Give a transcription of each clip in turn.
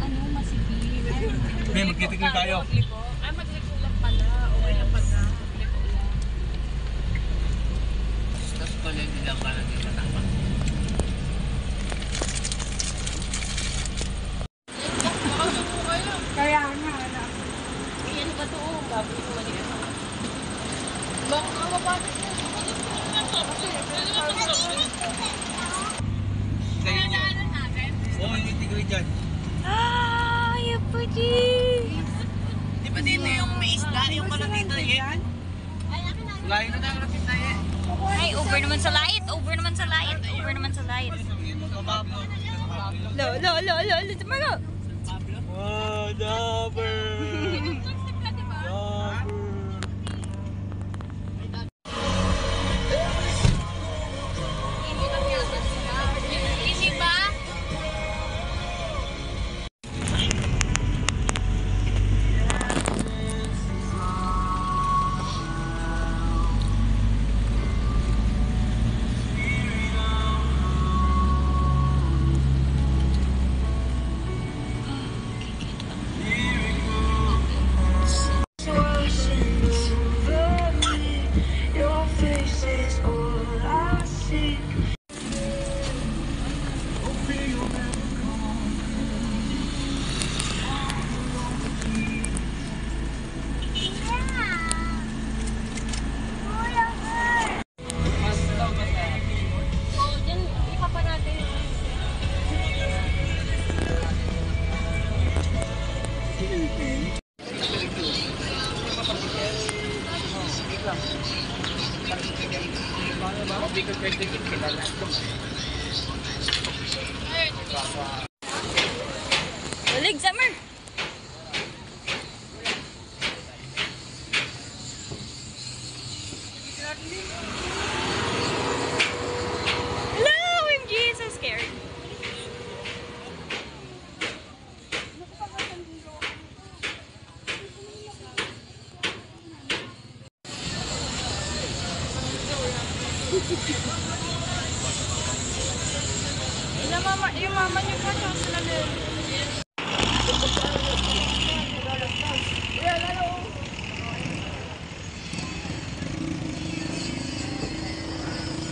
ano, masikip. May magkitikli tayo. Ay, magliko lang pala. Okay lang pala. Magliko lang. Tapos pala hindi lang pala yung matama. Kaya nga, anak. Yan ba ito? Baboy ko mali. Baka nga mapapit mo. Sa'yo nyo. Oo, yung tigri dyan. Ah, yun po, G. Di ba dito yung may isda? Yung pala dito eh. Layo na tayo rapid tayo eh. Ay, over naman sa light. Over naman sa light. Over naman sa light. Lo, lo, lo, lo, lo, lo. Wow, dabber! Ini ba? Ulig, Summer. Hello, OMG, so scared. Yung mama niyo pa siya sila din.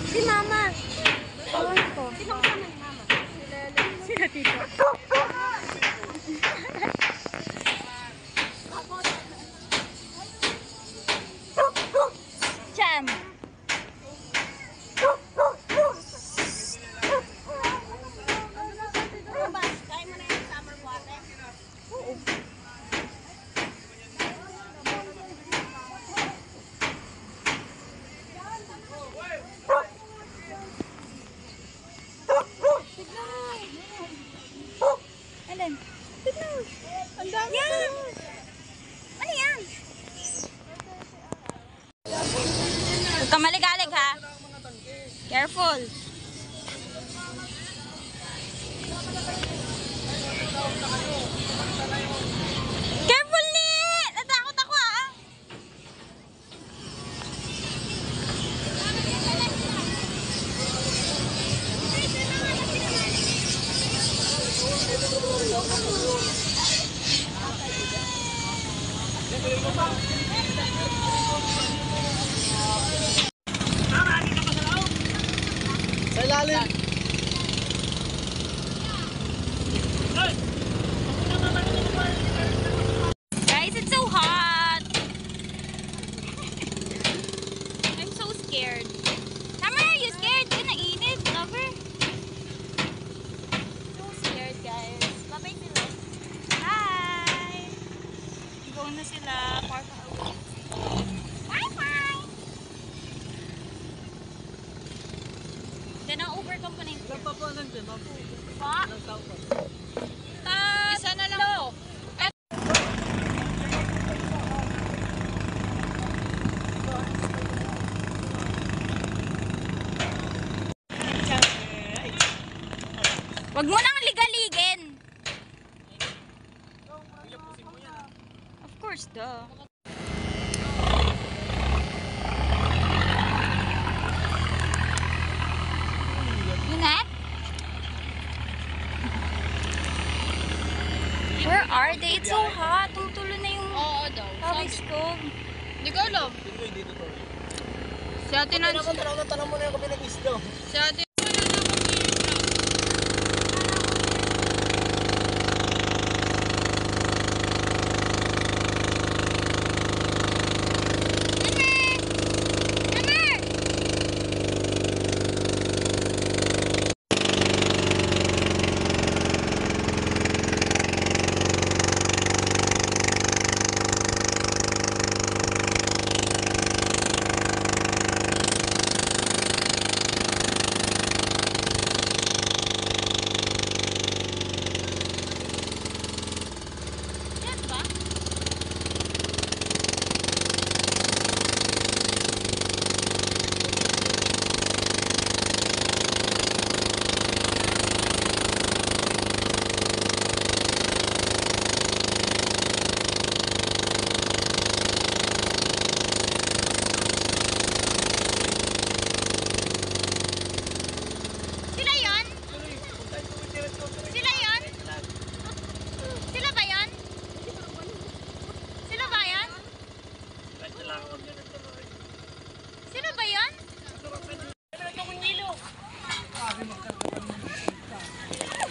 Si mama. Ewan ko. Sino kasama ni mama? Sila tito. Cham. Alin? Tignan. Ang dami. Yan. Ano yan? Huwag ka maligalig ha. Careful. Careful ni! Natakot ako ha. Sa ilalim! Guys, it's so hot. I'm so scared. Summer, are you scared? Di na init, lover. So scared, guys. Bye-bye sila. Hi! Go na sila. Far far away. Bye-bye! Then ang overcome pa na yung Ilang pa po nandiyan? pa. Ilang tao pa? Isa na lang po. Wag mo nang ligaligin. Of course, duh. Ingat. Where are they? It's so hot. Tumutulo na yung Oo daw. pawis ko. Hindi ko alam. Dito to. Si ate na... Tanong mo na yung kabilang isda. Si ate...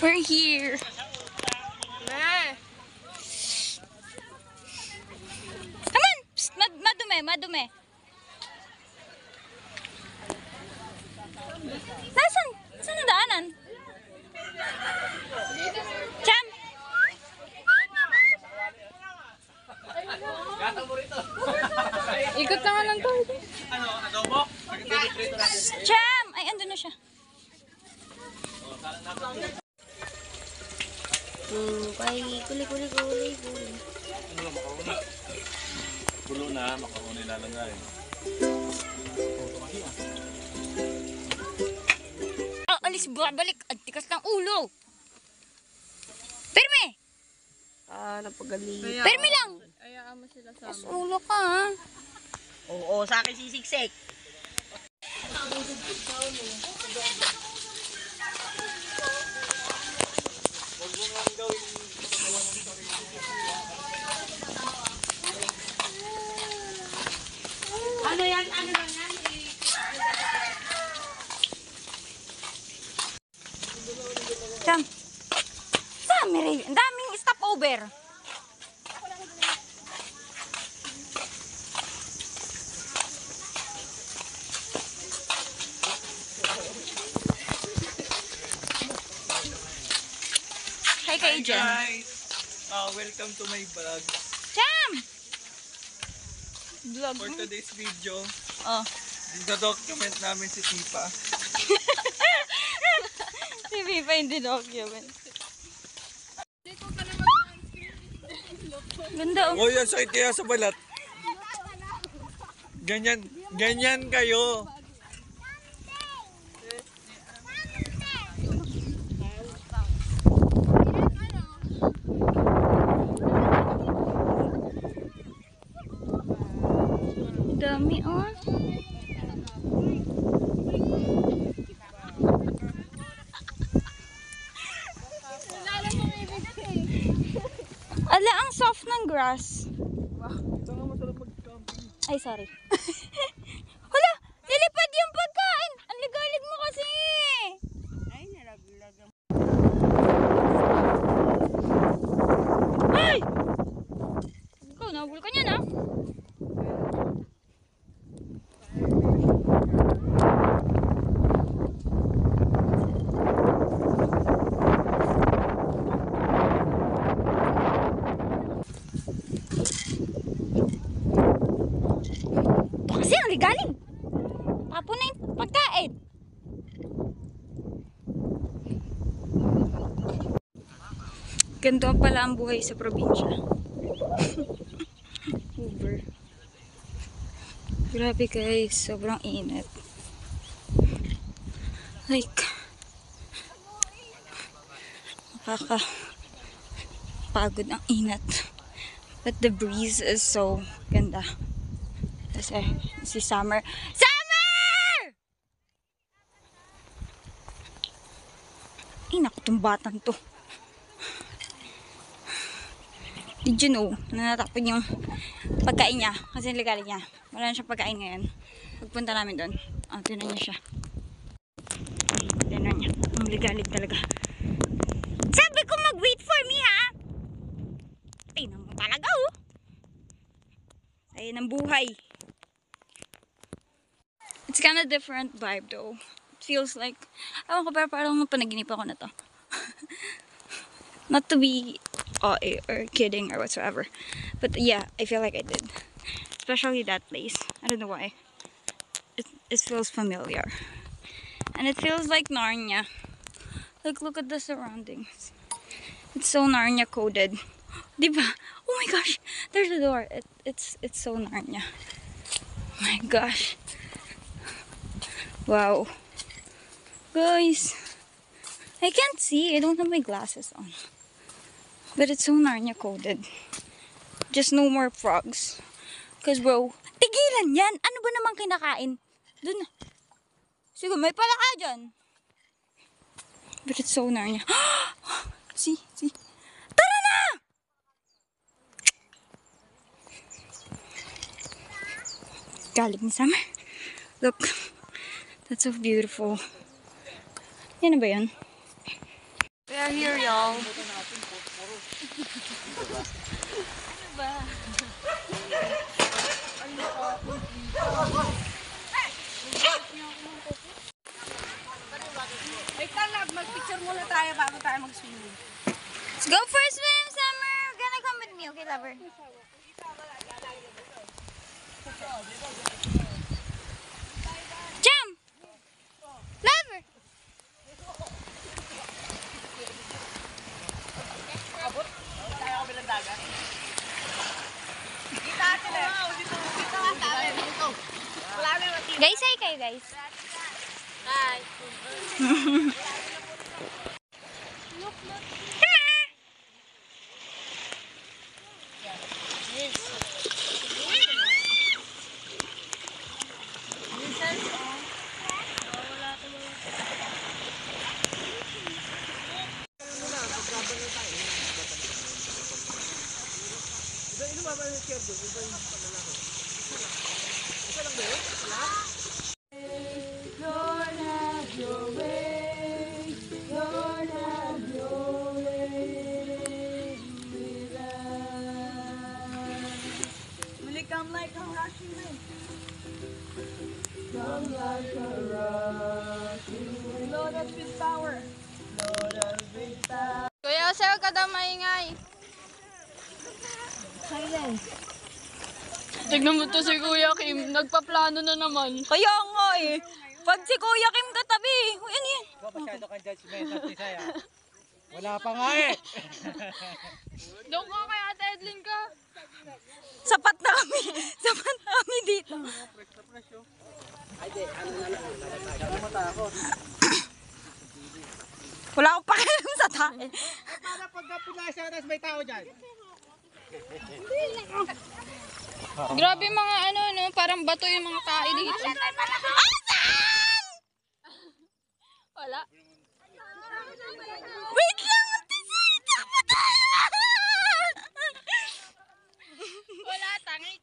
We're here. Come on! Psst, madumi, madumi. Nasaan? Saan na daanan? Cham! Ikot naman lang to. Ano? Adobo? Cham! Ay, andun na siya. Kay kuli. Pulo na, makaroni lalagay. Alis, balik. Ang tikas ng ulo. Perme! Napagaling. Perme lang! Ayaan mo sila sa Tikas ulo ka, ha? Oo, sa akin sisiksik. Ano yan? Ano lang yan? Cham. Dami rin. Ang daming stopover. Hi kay Jen. Guys! Welcome to my vlog. Cham! Vlog For mo. today's video, Oh. document namin si Tipa. Si Viva hindi document. Ganda oh. Oh, yan, sakit kaya sa balat. Ganyan kayo. Dami oh. Ala, ang soft ng grass. Ay, sorry. Hala, lilipad yung pagkain. Ang ligalig mo kasi. Ay, nalaglag. Ay! Ikaw, nabul ka niyan ah. Kasi ang ligaling. Tapon na yung pagkain. Ganito pala ang buhay sa probinsya. Uber. Grabe guys, sobrang init. Like, nakakapagod ang init. But the breeze is so ganda. Kasi si Summer. Summer! Ay, naku, itong batang to. Did you know na natapon yung pagkain niya? Kasi legal niya. Wala na siyang pagkain ngayon. Pagpunta namin doon. Tinan niya siya. Tinan niya. Ang ligalig talaga. Sabi ko mag-wait for me ha! Tinan mo talaga oh! Ayun ang buhay. It's kind of different vibe though. It feels like, ewan ko pero parang panaginip ako na to. Not to be or kidding or whatsoever. But yeah, I feel like I did. Especially that place. I don't know why. It feels familiar. And it feels like Narnia. Like, look at the surroundings. It's so Narnia coded. Diba? Oh my gosh! There's a door. It's so Narnia. Oh my gosh. Wow. Guys. I can't see. I don't have my glasses on. But it's so Narnia coded. Just no more frogs. Cause bro, tigilan yan! Ano ba namang kinakain? Dun na. Sige, may palaka dyan. But it's so Narnia. See? Tara na! Galing ni Summer. Look. That's so beautiful. Yan na ba yan? We are here, y'all. Wait lang, mag-picture muna tayo bago tayo mag-swimming. Let's go for a swim, Summer! You're gonna come with me, okay, lover? Jump! Lover! Tayo kami ng dagat. Kita atin eh. Dito ka sa atin. Dito. Wala na yung matira. Guys, hi kayo, guys. Hi. Will it come like a rushing wind? Come like a rushing wind. Loaded with power. Loaded with power. Kuya, sa'yo ka daw maingay. Silence. Tignan mo to si Kuya Kim. Nagpaplano na naman. Kaya nga eh. Pag si Kuya Kim katabi, uy, ano yan? Huwag masyado kang judgmental, Tisaya. Wala pa nga eh. Doon ka kay Ate Edlin ka. Sapat na kami. Sapat na kami dito. Wala akong pakialam sa tae. Para pagka pinasa, tapos may tao dyan. Grabe mga ano, no? Parang bato yung mga kain dito. Asan? Wala. Wait lang! Tisita mo tayo! Wala, tangik.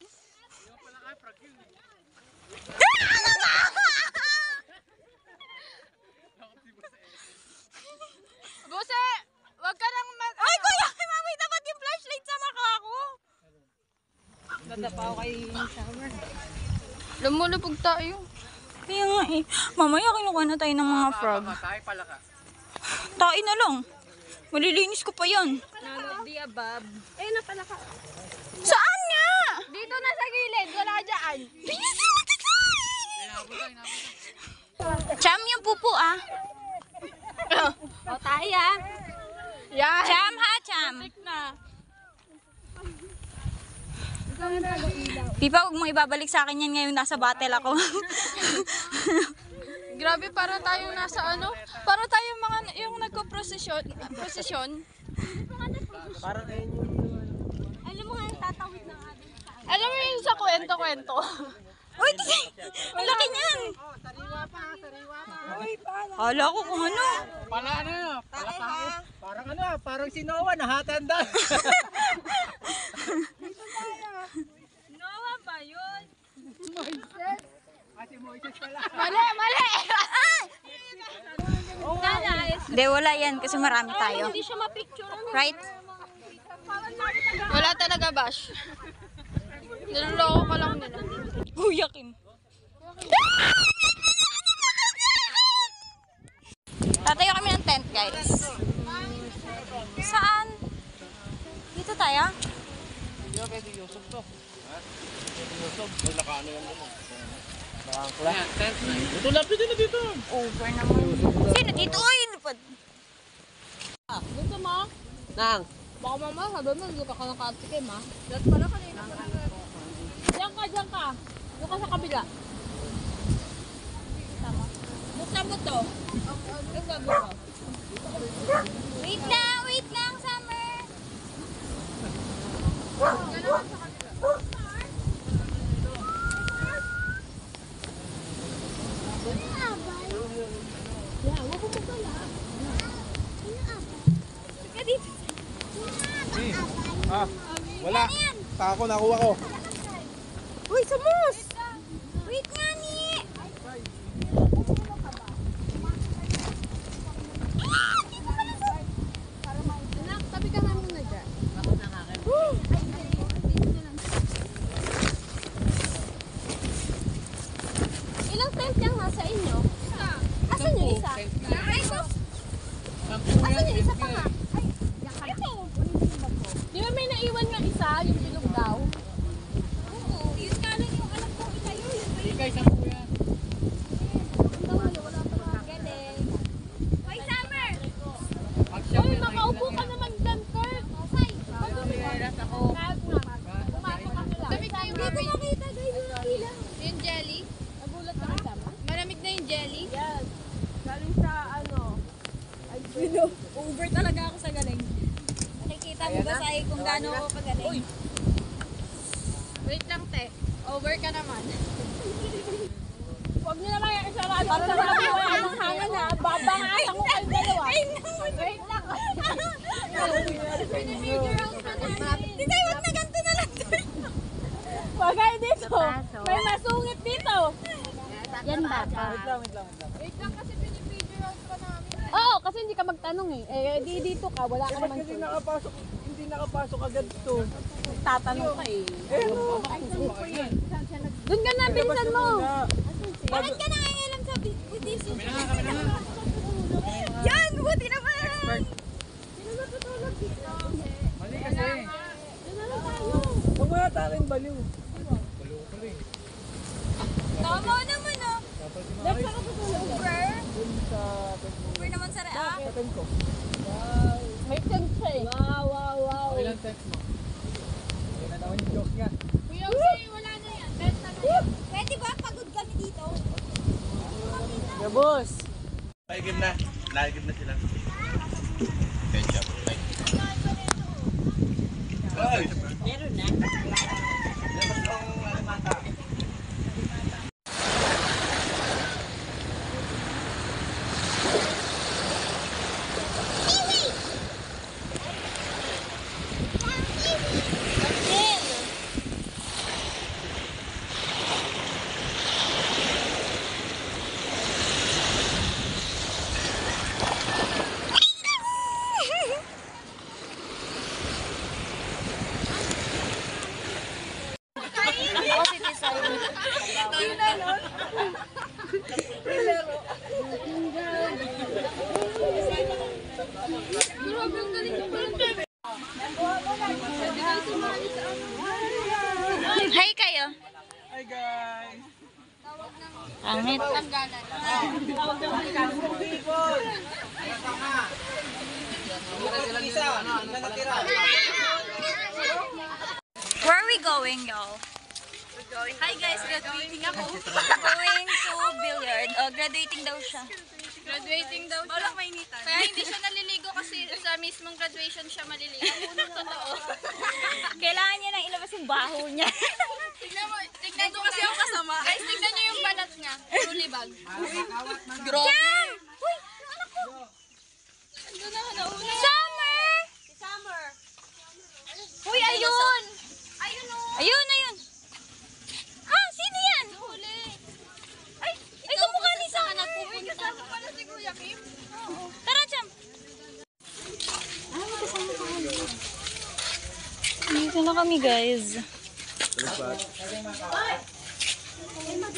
Buse, wag ka nang mag... Ay, Kuya Kim, may dapat yung flashlight sa maka ko. Nadapaw kay Summer. Lumulupog tayo. Kaya nga eh. Mamaya kinukuha na tayo ng mga frog. Tayo pala ka. Tayo na lang. Malilinis ko pa yan. None of the above. Ayun na pala ka. Saan nga? Dito na sa gilid, wala dyan. Bilisan mo dito! Cham yung pupo ah. O tayo ah. Yan. Cham ha, Cham. Na. Pipa, huwag mo ibabalik sa akin yan ngayon nasa battle ako. Grabe, para tayong nasa ano? Para tayong mga yung nagko-prosesyon. Prosesyon. Parang ayun yung... Alam mo nga yung tatawid ng ating Alam mo yun sa kwento-kwento. Uy, ang laki niyan. Sariwa pa, sariwa pa. Hala ko kung ano. Pala ano, pala parang ano, parang si Noah nahatanda. Mali! Hindi, wala yan kasi marami tayo. Hindi siya ma-picture. Right? Wala talaga, Bash. Niloloko ka lang nila. Kuya Kim. Tatayo kami ng tent, guys. Saan? Dito tayo? Hindi ba pwede Yusuf to? Ha? Pwede Yusuf? May nakano yan naman. Nakangkla? Ito lapit din na dito. Over naman. Sino dito? Uy, lipad. Gusto mo? Nang? Baka mama, sabi mo, hindi ka ka nakatikim, ha? Dahil pala kanina. Diyan ka. Doon ka sa kabila. Tama. Buksan mo to. Ang sabi ko. Wait lang, Summer. Wala. Tako, nakuha ko. Uy, sumus! Wait nga ni! Anak, tabi ka nga muna dyan. Ilang tent yung nasa inyo? Asan yung isa? Asan yung isa pa nga? Di ba may naiwan nga isa, yung bilog daw? Oo, yun nga lang yung alam ko itayo. Yun ba yun? Galing. Hoy, Summer! Hoy, makaupo ka naman dyan, Kurt. Pumasok ka lang. Lamig na yung mami. Hindi ko makita, guys, yung nakila. Yung jelly? Nagulat ka kasama? Malamig na yung jelly? Yes. Galing sa ay, over talaga ako sa galing. Nakikita mo ba sa kung gaano ako kagaling? Wait lang, te. Over ka naman. Huwag niyo naman yung isarado. Para naman ako ang hangan, ha? Babangasan ko kayo dalawa. Wait lang. Pinipigure out ka namin. Di tayo, wag na ganito na lang. Wagay dito. May masungit dito. Yan ba? Wait lang kasi pinipigure out ka namin. Oo, kasi hindi ka magtanong eh. Di dito ka. Wala ka naman. Hindi nakapasok agad to. Tatanong ka eh. Doon ka na, bilisan mo. Bakit ka nangangilam sa buddhism? Yan! Buti naman! Mali kasi. Huwag mga taring baliw. Tama naman ah! Over? Over naman sa rea? May tent siya eh. Wow. Ilang text mo? Ayun na naman yung joke niya. Kuya Jose, wala na yan. Tent na yan. Pwede ba? Pagod kami dito. Yeah, boss. Naigib na. Naigib na sila. Ketchup. Ay! Meron na. Labas pang alimata. Hi kayo! Hi guys! Pangit. Where are we going, y'all? Hi guys, graduating ako. Going to billiard. Oh, graduating daw siya. Graduating daw siya. Walang mainitan. Kaya hindi siya naliligo kasi sa mismong graduation siya maliligo. Totoo. Kailangan niya nang ilabas yung baho niya. Tignan ko kasi ako kasama. Guys, tignan niyo yung balat niya. Truly bag. Grabe! Uy! Anak ko! Ando na, nauna. Summer! Si Summer. Uy, ayun! Ayun! Ah, sino yan? Huli. Ay, na kami, guys.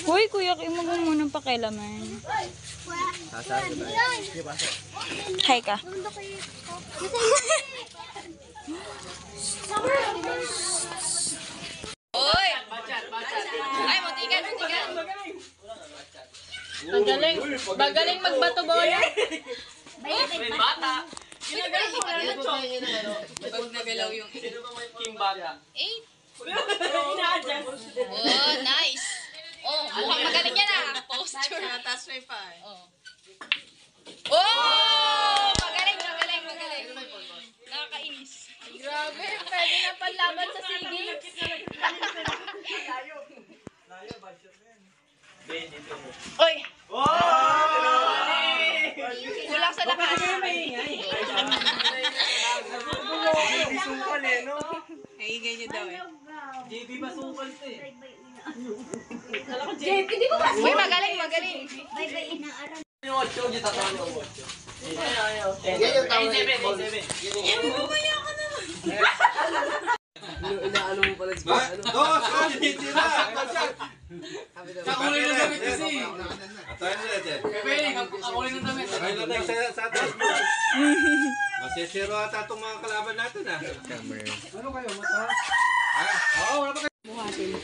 Hoy, kuya, kayo mo munang pakialaman. Hi ka. Oy! Ay, mutikan. Magaling magbato bola. May bata. Pag nagalaw yung King Bata. 8. Oh, nice. Oh, mukhang magaling yan ah. Posture. Tapos may pa. Oh! Magaling. Nakakainis. Grabe, pwede na panlaban sa SEA Games. Oy! Kulang sa lakas. Haingay niyo daw eh. JB basukal to eh. Uy, magaling. Yung 8, yung tatawag yung 8. Yan yung tawag yung 7. Inaano mo pala sa ano? Hindi na! Kakulay ng damit kasi! Atayin mo natin. Pwede, kakulay ng damit. Atayin na tayo sa atas mo. Masisiro ata itong mga kalaban natin ah. Ano kayo? Mataas? Oo, wala pa kayo.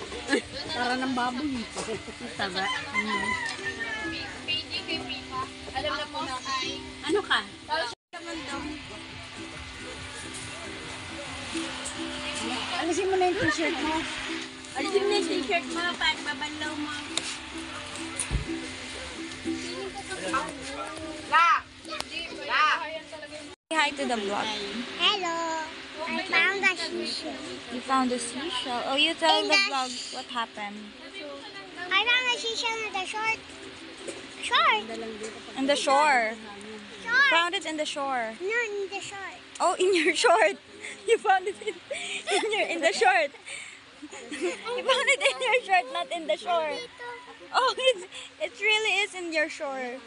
Para ng baboy. Taba. Alam na po na. Ano ka? Alisin mo na yung t-shirt mo. Alisin mo na yung t-shirt mo para babalaw mo. Say hi to the vlog. Hello. I found a seashell. You found a seashell. Oh, you tell In the the vlog what happened. I found a seashell in the short. Short. In the shore. Short. Found it in the shore. No, in the short. Oh, in your short. You found it in the short. You found it in your short, not in the shore. Oh, it really is in your shore.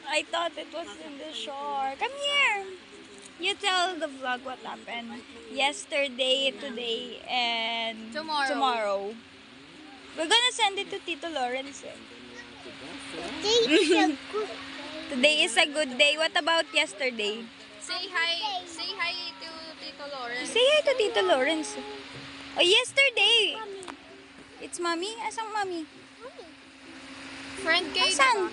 I thought it was in the shore. Come here. You tell the vlog what happened yesterday, today, and tomorrow. We're gonna send it to Tito Lawrence. Today is a good day. What about yesterday? Say hi to Tito Lawrence. Say hi to Tito Lawrence. Oh, yesterday. It's mommy? Asang mommy? Friend kayo, Asan?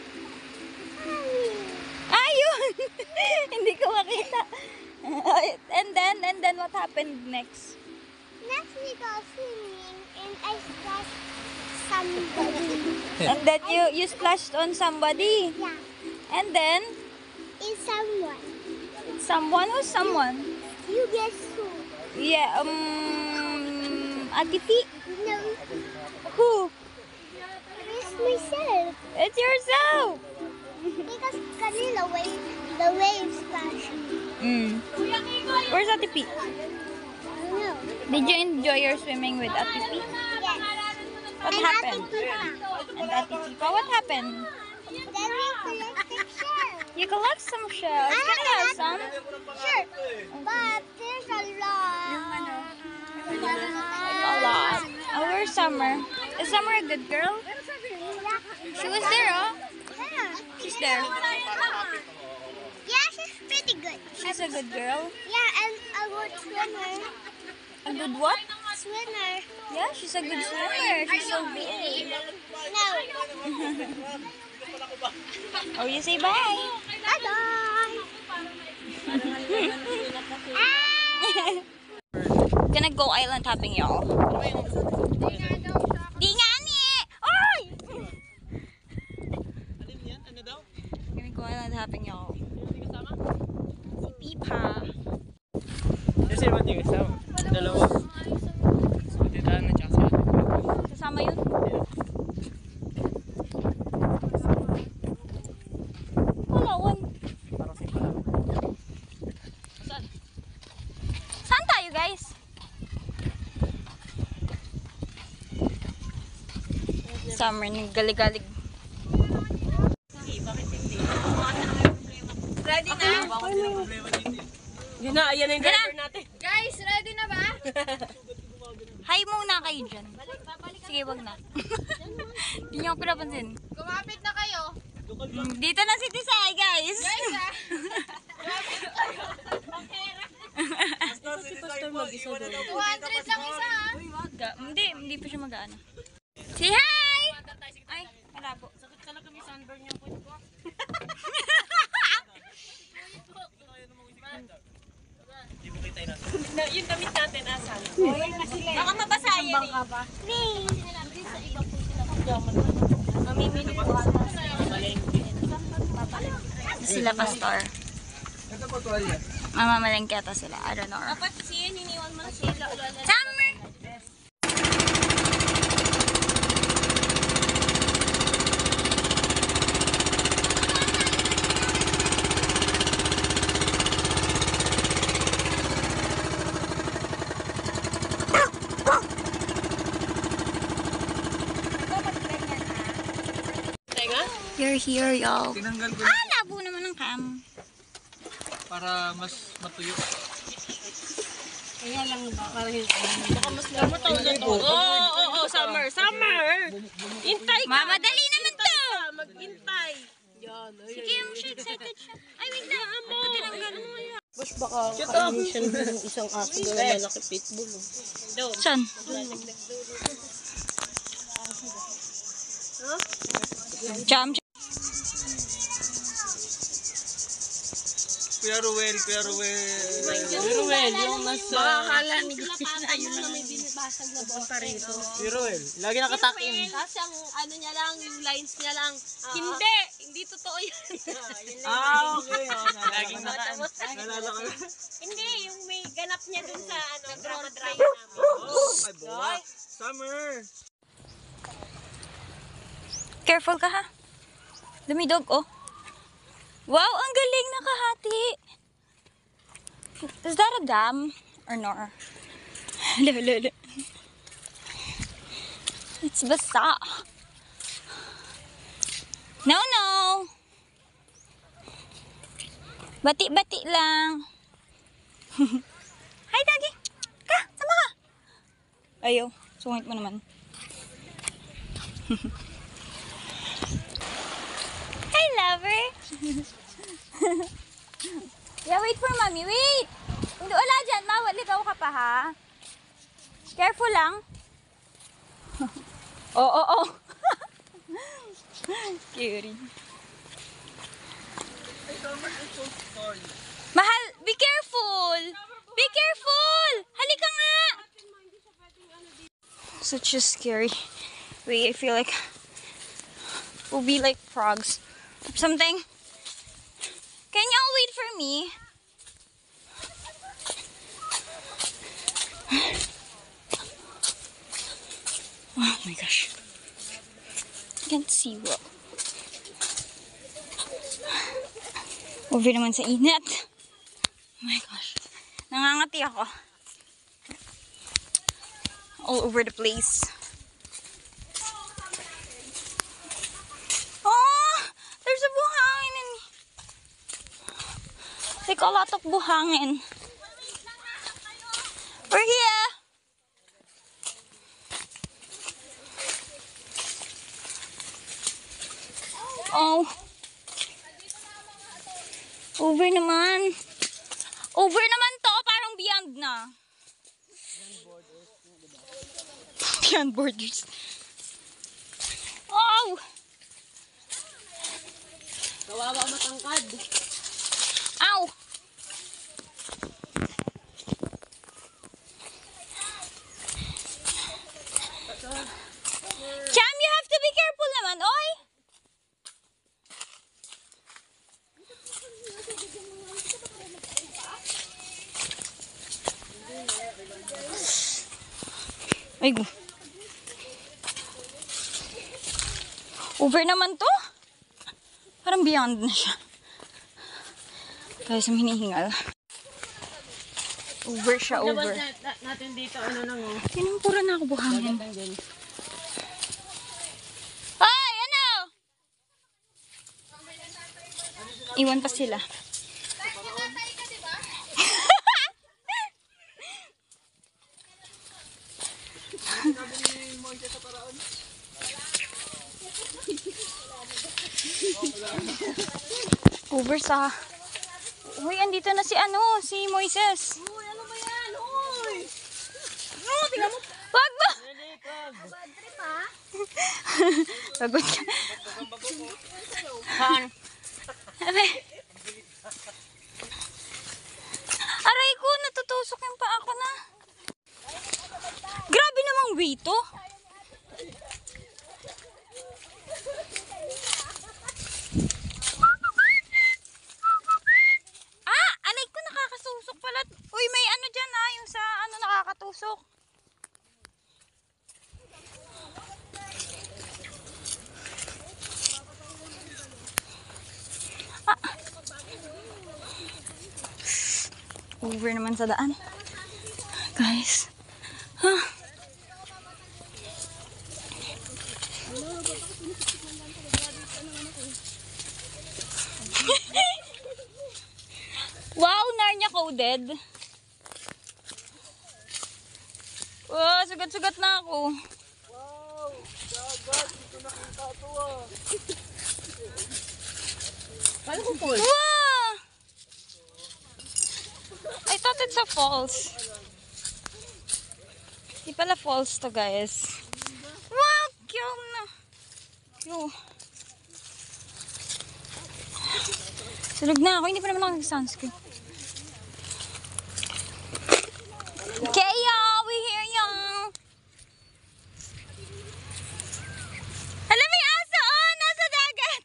Ayun! Hindi ko makita. And then what happened next? Next we go swimming and I splashed somebody. And then you splashed on somebody. Yeah. And then It's someone. someone who's someone. You guess who? Yeah, Ate P? No. Who? It's myself. It's yourself. Because kanina the wave splashed me. Where's Ate P? No. Did you enjoy your swimming with Ate P? Yes. What And happened? Ate Pipa. And Ate Tipa, what happened? Then we collected shells. You collect some shells. Can I have some? Sure. But there's a lot. A lot. Oh, where's Summer? Is Summer a good girl? She was there, oh. Yeah. She's there. Yeah, she's pretty good. She's a good girl. Yeah, and a good swimmer. A good what? Swimmer. Yeah, she's a good swimmer. She's so big. No. Oh, you say bye. Bye-bye. Gonna go island hopping, y'all. Di nga ni! Oy! Gonna go island hopping, y'all. Si Pipa. Kasi naman yung isa. Dalawa. Titaan na tsaka siya. Kasama yun? Palawan. Parang si Pala. Saan tayo, guys? Summer, galig-galig. Ready na? Yun na, ayan na yung driver natin. Guys, ready na ba? Hi muna kayo dyan. Sige, wag na. Hindi niyo ako pinapansin. Kumapit na kayo. Dito na si Tisay, guys. Guys, ah. Si Pastor mag-isa doon. 200 lang isa, ah. Hindi pa siya mag-ano. Say hi! Ay, malabo. Sakit ka lang kami sunburn yung point ko. Yung damit natin, asan? Baka mabasa yan eh. Mamimili ko. Sila, Pastor. Mamamalengke ata sila. I don't know. Dapat siya, iniwan mo na sila. Summer! Tenga? You're here, y'all. Tinanggal ko Ah, labo naman ng cam. para mas matuyo. Kaya lang ba? Para baka mas lamataw na to. Oo, summer. Intay ka. Mamadali naman to! Mag-intay. Yan. Sige, siya excited siya. Ay, wait lang. Ito tinanggal. Boss, baka kainin siya ng isang aso doon na malaki pitbull. Saan? Jam. Kuya Ruel. Ruel, yung nasa... Makakala ni Gutis na yun lang may binibasag na bota rito. Kuya Ruel. Lagi nakatakin. Kasi ang ano niya lang, yung lines niya lang. Hindi totoo yan. Okay. Laging nalala ko. Hindi, yung may ganap niya dun sa drama namin. Ay, boy. Summer. Careful ka ha. Dumidog, oh. Wow, ang galing nakahati. Is that a dam or no? Lolo. It's basa. No. Bati-bati lang. Hi, Dagi. Ka, sama ka. Ayaw, sungit mo naman. Hi, lover. Yeah, wait for mommy. Wait. Hindi, wala dyan. Mawal, ligaw ka pa, ha? Careful lang. Oh. Cutie. Mahal, be careful. Be careful. Halika nga. Such a scary way. I feel like we'll be like frogs or something. Can y'all wait for me? Oh my gosh. I can't see well. Over naman sa init. Oh my gosh. Nangangati ako. All over the place. Oh, there's a buhangin in like a lot of buhangin. We're here. Oh. Over naman. Over naman to. Parang beyond na. Beyond borders. Oh. Kawawa matangkad. Ow. Cham, you have to be careful naman, oy. Ay, over naman to. Parang beyond na siya. Kaya sa hinihingal. Over siya, over. Natin dito, ano nang oh. Tinampura na ako buhangin. Ay, ano? Iwan pa sila. Over sa... Uy, andito na si si Moises. Uy, ano ba yan? Uy! No, tingnan mo. Wag ba? Sagot ka. Saan? Aray. Aray ko, natutusok yung paa ko na. Grabe namang wito. Alay ko, nakakasusok pala. Uy, may ano dyan yung sa nakakatusok. Over naman sa daan. Guys. Wow, Narnia coded. Wow, sugat-sugat na ako. Wow! Dagat! Dito nakita ito ah! Paano ko full? Wow! I thought it's a falls. Di pala falls to, guys. Wow, cute na. Cute. Sunog na ako. Hindi pa naman ako nag-sunscreen. Okay, y'all. We hear y'all. Alam, may aso. Oh, nasa dagat.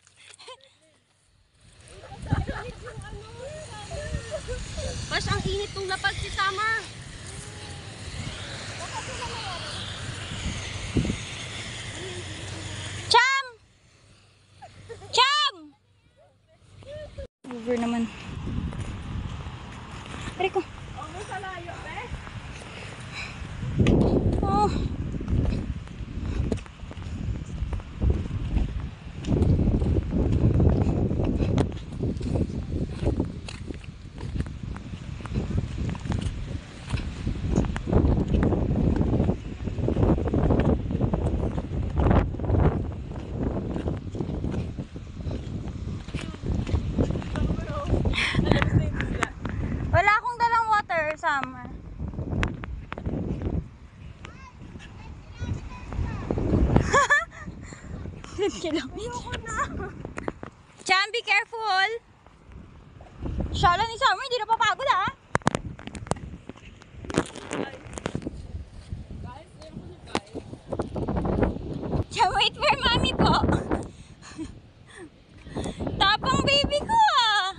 Mas ang init nung lapag si Summer. Cham! Cham! Over naman. Pare ko. Oh. Wala akong dalang water, Summer. Cham, be careful. Shala ni Summer, hindi na papagod ah. Cham, wait for mommy po. Tapang baby ko ah.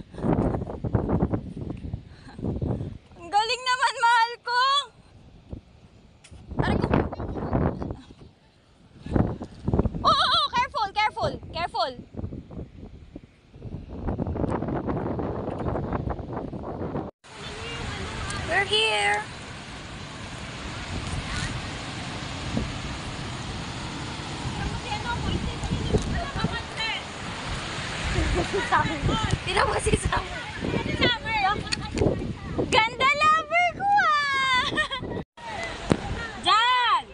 Ang galing naman, mahal ko. Aray ko. Oh, careful, careful, careful. We're here. Tira mo si Summer. Ganda lover ko ah. Diyan.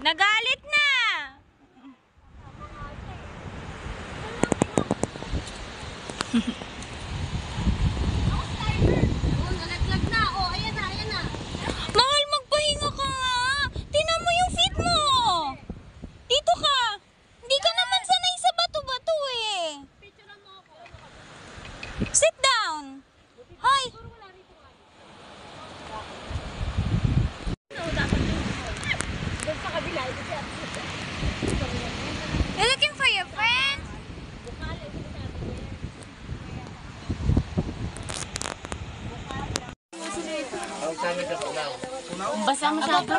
Nagalit na. Nalaglag na. Oh, ayan na, ayan na. Mahal, magpahinga ka nga. Tingnan mo yung feet mo. Dito ka. Hindi ka naman sanay sa bato-bato eh. Sit down. Hi. You're looking for your friend? Basa masyado.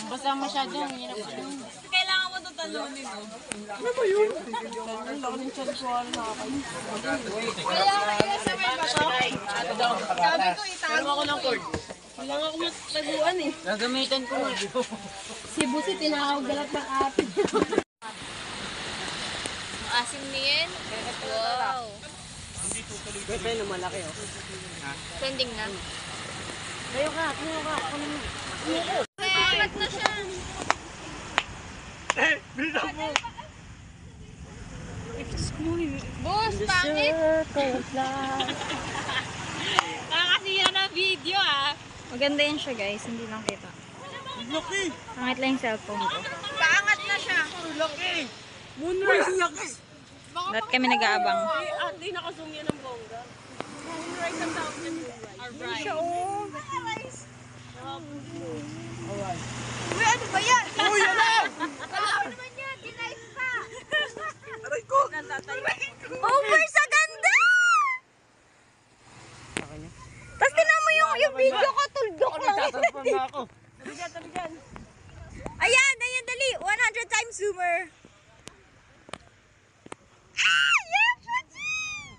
Basa masyado. Kailangan mo ito talunin. Sabi ko, itago ako ng cord. Kailangan ako mataguan eh. Gagamitan ko na. Si Busi, tinawag dalat ng ate. Asim niyan? Wow. Pwede na malaki oh. Trending na. Angat na siya. Boss, pangit. Kasi yan ang video ah. Maganda yun siya guys, hindi lang kita. Pangit lang yung cellphone ko. Paangat na siya. Moonrise laki. Lahat kami nag-aabang. Ate, nakazoom yan ng bongga. Moonrise ang tawag niya. Alright. Uy, ano ba yan? Uy, ano? Ano naman yan? Dinice pa. Over sa ganda! Tapos tinan mo yung video ko, tuldok lang. Tatalpan na ako. Ayan, ayan, dali. 100 times zoomer. Ah, yes, Fuji!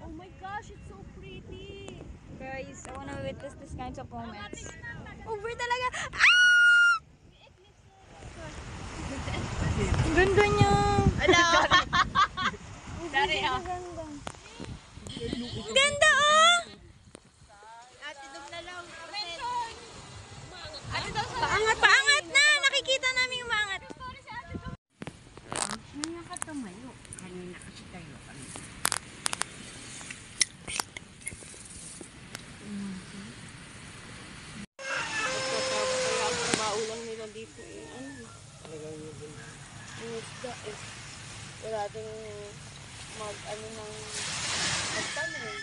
Oh my gosh, it's so pretty. Guys, I wanna witness this kinds of moments. Over talaga. Ah! Ang ganda niya. Hello. Dari ah. Ang ganda, oh! Ate, dum na lang. Paangat, paangat na! Nakikita namin yung maangat. Kaya ang maulang nila dito eh. Ano? Yung isda eh. Wala ding mag-ano ng magtanim.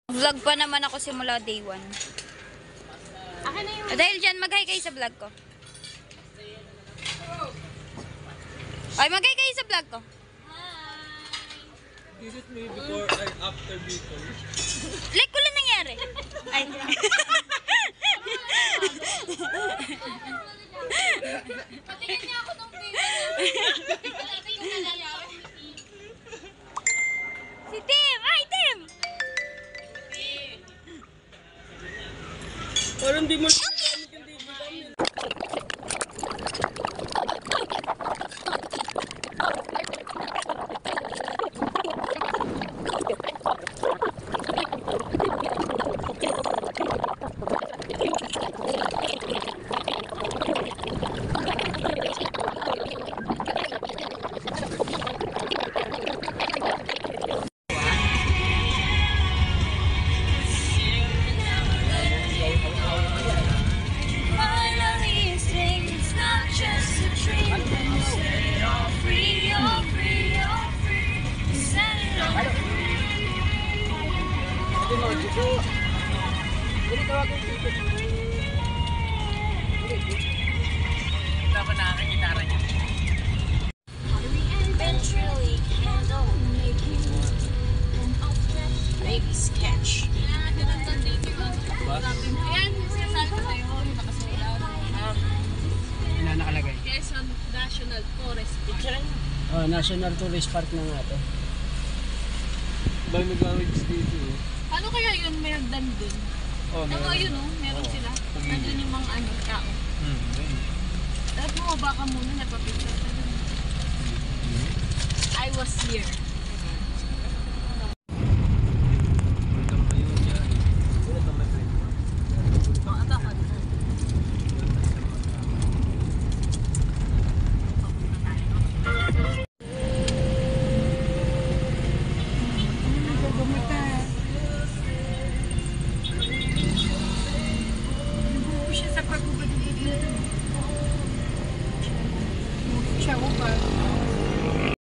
Vlog pa naman ako simula day 1. Dahil dyan, mag-hi kayo sa vlog ko. Ay, mag-hi kayo sa vlog ko. This is me before and after before. Like, wala nangyari. Ay. Patingin niya ako ng baby. Patingin yung nangyayari. Si Tim! Ay, Tim! Parang di mo Eventually, candle making baby sketch. Ayan, yung sinasabi ko sa'yo, nakasulat. Ano nakalagay? Quezon National Forest. Oh, National Tourist Park na nga to. Ba nag-awigs dito eh. Paano kaya yun may hagdan dun? Oh, Ako ayun meron sila. Nandun yung mga tao. Dapat bumaba ka muna, napapicture ka dun. I was here.